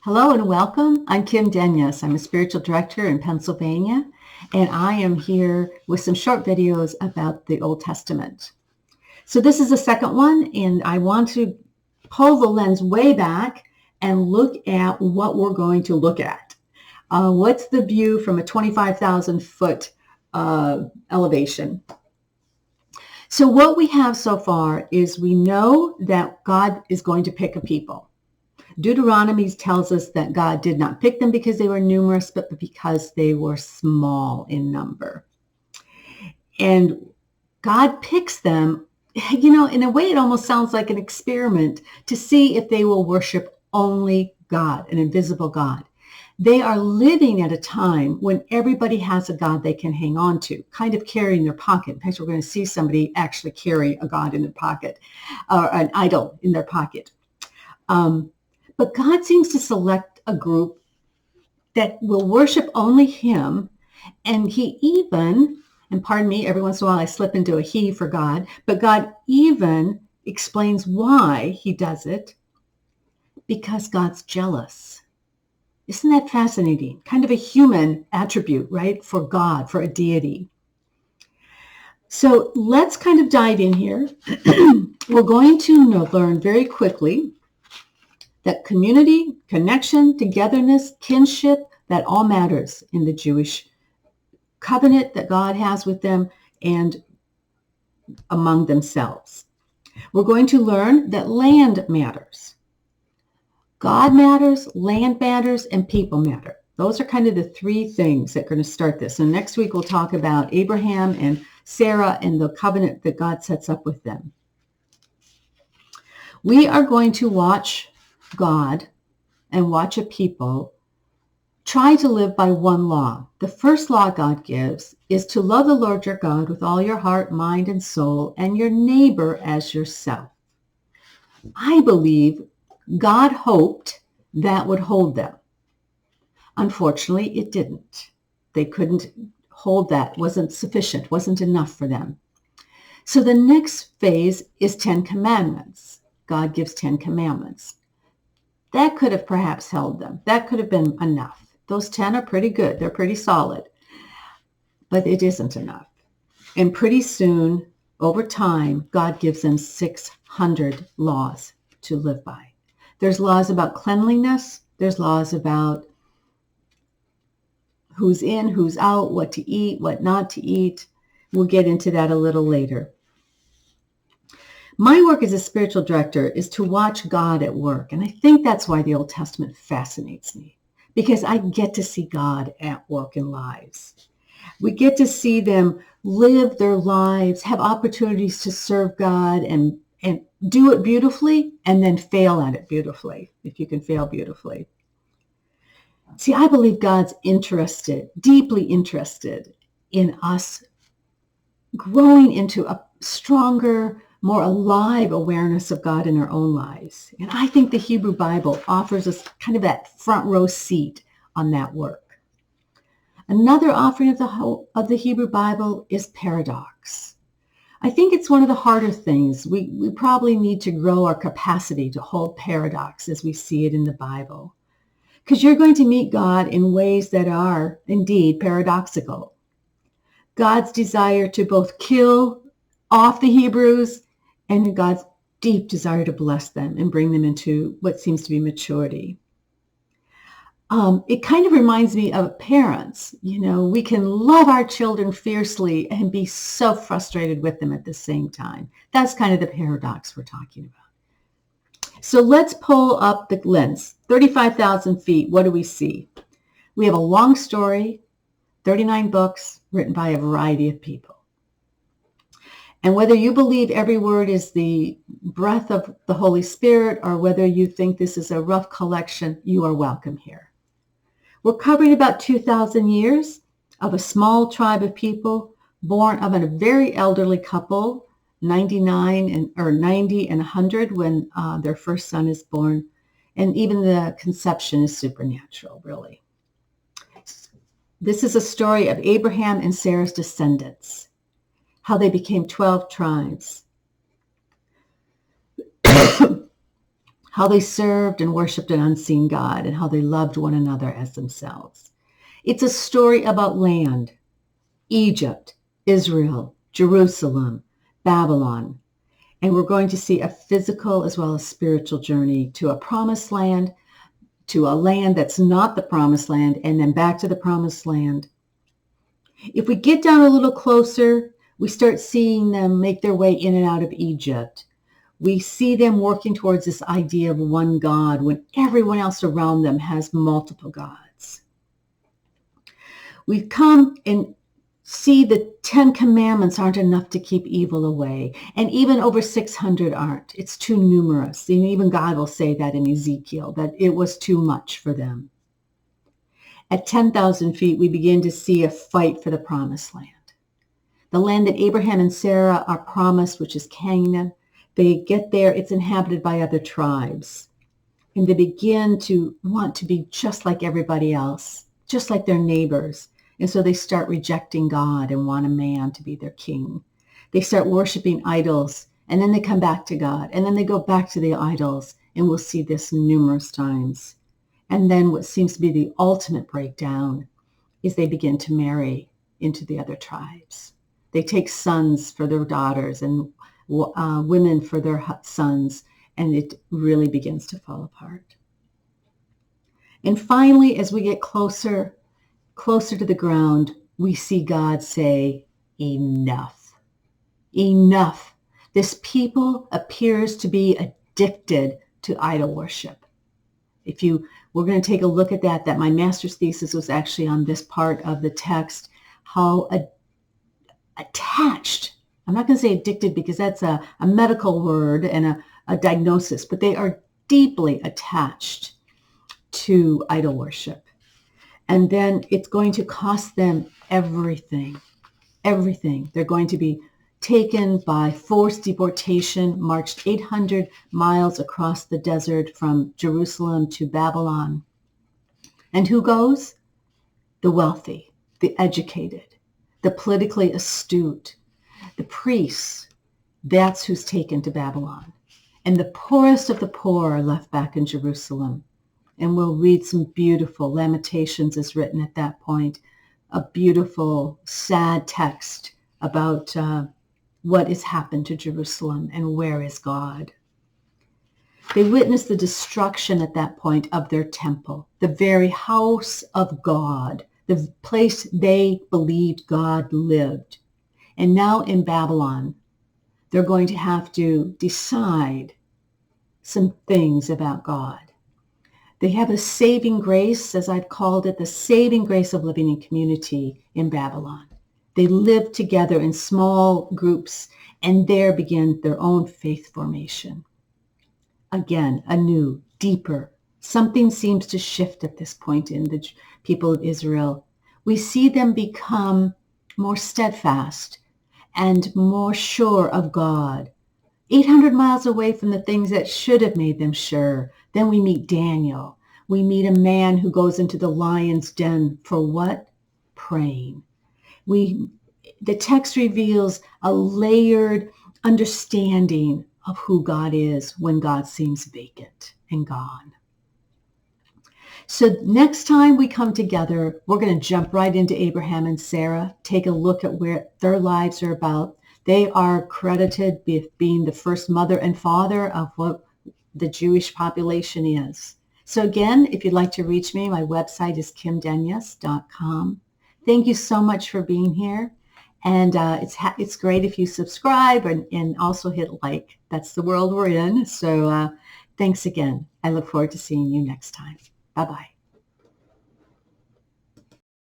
Hello and welcome. I'm Kim Denyas. I'm a spiritual director in Pennsylvania, and I am here with some short videos about the Old Testament. So this is the second one, and I want to pull the lens way back and look at what we're going to look at. What's the view from a 25,000 foot elevation? So what we have so far is we know that God is going to pick a people. Deuteronomy tells us that God did not pick them because they were numerous, but because they were small in number. And God picks them, in a way it almost sounds like an experiment to see if they will worship only God, an invisible God. They are living at a time when everybody has a God they can hang on to, kind of carry in their pocket. In fact, we're going to see somebody actually carry a God in their pocket, or an idol in their pocket. But God seems to select a group that will worship only him. And he even, and pardon me, every once in a while I slip into a he for God, but God even explains why he does it, because God's jealous. Isn't that fascinating? Kind of a human attribute, right? For God, for a deity. So let's kind of dive in here. We're going to learn very quickly that community, connection, togetherness, kinship, that all matters in the Jewish covenant that God has with them and among themselves. We're going to learn that land matters. God matters, land matters, and people matter. Those are kind of the three things that are going to start this. So next week we'll talk about Abraham and Sarah and the covenant that God sets up with them. We are going to watch God and watch a people try to live by one law. The first law God gives is to love the Lord your God with all your heart, mind, and soul, and your neighbor as yourself. I believe God hoped that would hold them. Unfortunately, it didn't. They couldn't hold that. Wasn't sufficient, wasn't enough for them. So the next phase is 10 commandments. God gives 10 commandments. That could have perhaps held them. That could have been enough. Those 10 are pretty good. They're pretty solid. But it isn't enough. And pretty soon, over time, God gives them 600 laws to live by. There's laws about cleanliness. There's laws about who's in, who's out, what to eat, what not to eat. We'll get into that a little later. My work as a spiritual director is to watch God at work. And I think that's why the Old Testament fascinates me, because I get to see God at work in lives. We get to see them live their lives, have opportunities to serve God and do it beautifully, and then fail at it beautifully, if you can fail beautifully. See, I believe God's interested, deeply interested in us growing into a stronger, more alive awareness of God in our own lives. And I think the Hebrew Bible offers us kind of that front row seat on that work. Another offering of the Hebrew Bible is paradox. I think it's one of the harder things. We probably need to grow our capacity to hold paradox as we see it in the Bible, because you're going to meet God in ways that are indeed paradoxical. God's desire to both kill off the Hebrews and God's deep desire to bless them and bring them into what seems to be maturity. It kind of reminds me of parents. We can love our children fiercely and be so frustrated with them at the same time. That's kind of the paradox we're talking about. So let's pull up the lens. 35,000 feet, what do we see? We have a long story, 39 books written by a variety of people. And whether you believe every word is the breath of the Holy Spirit or whether you think this is a rough collection, you are welcome here. We're covering about 2,000 years of a small tribe of people born of a very elderly couple, 90 and 100 when their first son is born. And even the conception is supernatural, really. This is a story of Abraham and Sarah's descendants, how they became 12 tribes. how they served and worshiped an unseen God, and how they loved one another as themselves. It's a story about land, Egypt, Israel, Jerusalem, Babylon. And we're going to see a physical as well as spiritual journey to a promised land, to a land that's not the promised land, and then back to the promised land. If we get down a little closer, we start seeing them make their way in and out of Egypt. We see them working towards this idea of one God when everyone else around them has multiple gods. We come and see the 10 commandments aren't enough to keep evil away. And even over 600 aren't. It's too numerous. And even God will say that in Ezekiel, that it was too much for them. At 10,000 feet, we begin to see a fight for the promised land. The land that Abraham and Sarah are promised, which is Canaan, they get there, it's inhabited by other tribes. And they begin to want to be just like everybody else, just like their neighbors. And so they start rejecting God and want a man to be their king. They start worshiping idols, and then they come back to God, and then they go back to the idols, and we'll see this numerous times. And then what seems to be the ultimate breakdown is they begin to marry into the other tribes. They take sons for their daughters and women for their sons, and it really begins to fall apart. And finally, as we get closer to the ground, we see God say, enough. Enough. This people appears to be addicted to idol worship. We're going to take a look at that my master's thesis was actually on this part of the text, how attached, I'm not going to say addicted because that's a medical word and a diagnosis, but they are deeply attached to idol worship. And then it's going to cost them everything. They're going to be taken by forced deportation, marched 800 miles across the desert from Jerusalem to Babylon. And who goes? The wealthy, the educated, the politically astute, the priests. That's who's taken to Babylon. And the poorest of the poor are left back in Jerusalem. And we'll read some beautiful Lamentations is written at that point, a beautiful, sad text about what has happened to Jerusalem and where is God. They witness the destruction at that point of their temple, the very house of God, the place they believed God lived. And now in Babylon, they're going to have to decide some things about God. They have a saving grace, as I've called it, the saving grace of living in community in Babylon. They live together in small groups, and there begin their own faith formation. Again, anew, deeper. Something seems to shift at this point in the people of Israel. We see them become more steadfast and more sure of God. 800 miles away from the things that should have made them sure. Then we meet Daniel. We meet a man who goes into the lion's den for what? Praying. The text reveals a layered understanding of who God is when God seems vacant and gone. So next time we come together, we're going to jump right into Abraham and Sarah, take a look at where their lives are about. They are credited with being the first mother and father of what the Jewish population is. So again, if you'd like to reach me, my website is kimdenyas.com. Thank you so much for being here. And it's great if you subscribe and also hit like. That's the world we're in. So thanks again. I look forward to seeing you next time. Bye-bye.